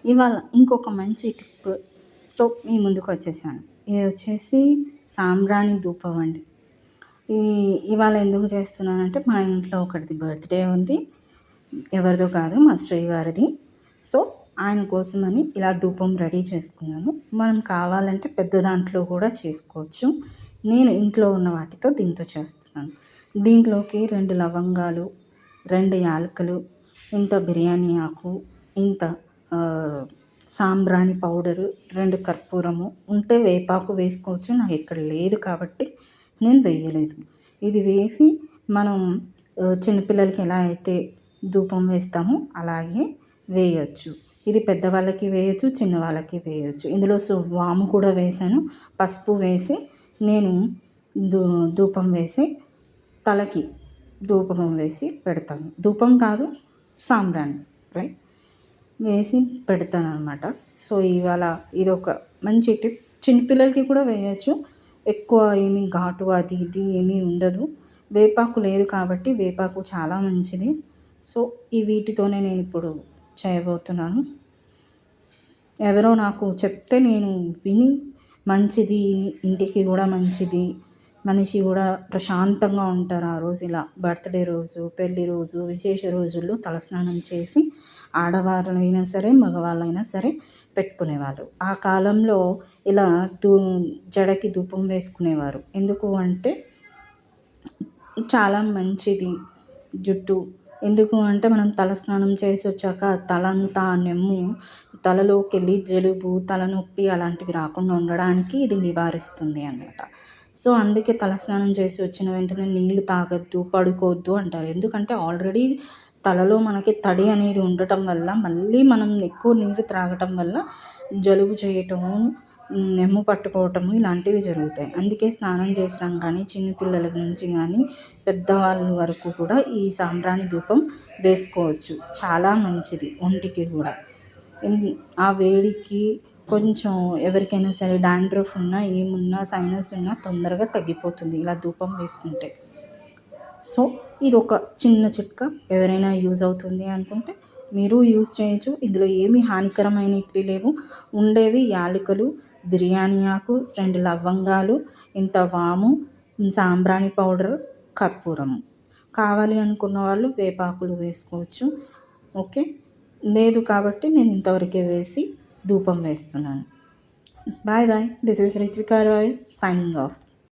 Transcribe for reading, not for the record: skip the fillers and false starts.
ఇవాళ ఇంకొక మంచి టిప్‌తో మీ ముందుకు వచ్చేసాను. ఇది వచ్చేసి సాంబ్రాణి ధూపం అండి. ఈ ఇవాళ ఎందుకు చేస్తున్నానంటే మా ఇంట్లో ఒకరిది బర్త్‌డే ఉంది. ఎవరిదో కాదు మా శ్రీవారిది. సో, ఆయన కోసమని ఇలా ధూపం రెడీ చేసుకున్నాను. మనం కావాలంటే పెద్ద దాంట్లో కూడా చేసుకోవచ్చు. నేను ఇంట్లో ఉన్న వాటితో దీంతో చేస్తున్నాను. దీంట్లోకి 2 లవంగాలు, 2 యాలకులు, ఇంత బిర్యానీ ఆకు, ఇంత సాంబ్రాణి పౌడరు, 2 కర్పూరము, ఉంటే వేపాకు వేసుకోవచ్చు. నాకు ఇక్కడ లేదు కాబట్టి నేను వేయలేదు. ఇది వేసి మనం చిన్నపిల్లలకి ఎలా అయితే ధూపం వేస్తామో అలాగే వేయొచ్చు. ఇది పెద్దవాళ్ళకి వేయొచ్చు, చిన్నవాళ్ళకి వేయొచ్చు. ఇందులో వాము కూడా వేశాను. పసుపు వేసి నేను ధూపం వేసి తలకి ధూపం వేసి పెడతాను. ధూపం కాదు సాంబ్రాణి రైట్ వేసి పెడతాననమాట. సో, ఇవాళ ఇదొక మంచి టిప్. చిన్నపిల్లలకి కూడా వేయొచ్చు. ఎక్కువ ఏమి ఘాటు అది ఇది ఏమీ ఉండదు. వేపాకు లేదు కాబట్టి వేపాకు చాలా మంచిది. సో, ఈ వీటితోనే నేనిప్పుడు చేయబోతున్నాను. ఎవరో నాకు చెప్తే నేను విని మంచిది, ఇంటికి కూడా మంచిది, మనిషి కూడా ప్రశాంతంగా ఉంటారు ఆ రోజు. ఇలా బర్త్‌డే రోజు, పెళ్లి రోజు, విశేష రోజుల్లో తలస్నానం చేసి ఆడవాళ్ళైనా సరే, మగవాళ్ళైనా సరే పెట్టుకునేవారు. ఆ కాలంలో ఇలా జడకి ధూపం వేసుకునేవారు. ఎందుకు అంటే చాలా మంచిది జుట్టు. ఎందుకు అంటే మనం తలస్నానం చేసి వచ్చాక తలంతా నెమ్ము తలలోకెళ్ళి జలుబు, తలనొప్పి అలాంటివి రాకుండా ఉండడానికి ఇది నివారిస్తుంది అన్నమాట. సో, అందుకే తలస్నానం చేసి వచ్చిన వెంటనే నీళ్ళు తాగొద్దు, పడుకోవద్దు అంటారు. ఎందుకంటే ఆల్రెడీ తలలో మనకి తడి అనేది ఉండటం వల్ల మళ్ళీ మనం ఎక్కువ నీరు త్రాగటం వల్ల జలుబు చేయటము, నెమ్ము పట్టుకోవటము ఇలాంటివి జరుగుతాయి. అందుకే స్నానం చేసి రాగానే చిన్నపిల్లల నుంచి కానీ పెద్దవాళ్ళ వరకు కూడా ఈ సాంబ్రాణి ధూపం వేసుకోవచ్చు. చాలా మంచిది ఒంటికి కూడా. ఆ వేడికి కొంచెం ఎవరికైనా సరే డాండ్రఫ్ ఉన్నా, ఏమున్నా, సైనస్ ఉన్నా తొందరగా తగ్గిపోతుంది ఇలా ధూపం వేసుకుంటే. సో, ఇదొక చిన్న చిట్కా. ఎవరైనా యూజ్ అవుతుంది అనుకుంటే మీరు యూజ్ చేయొచ్చు. ఇందులో ఏమి హానికరమైనవి లేవు. ఉండేవి యాలకులు, బిర్యానీ ఆకు, 2 లవంగాలు, ఇంత వాము, సాంబ్రాణి పౌడరు, కర్పూరము. కావాలి అనుకున్న వాళ్ళు వేపాకులు వేసుకోవచ్చు. ఓకే. లేదు కాబట్టి నేను ఇంతవరకే వేసి ధూపం వేస్తున్నాను. Bye bye. This is Ritvika Royal signing of.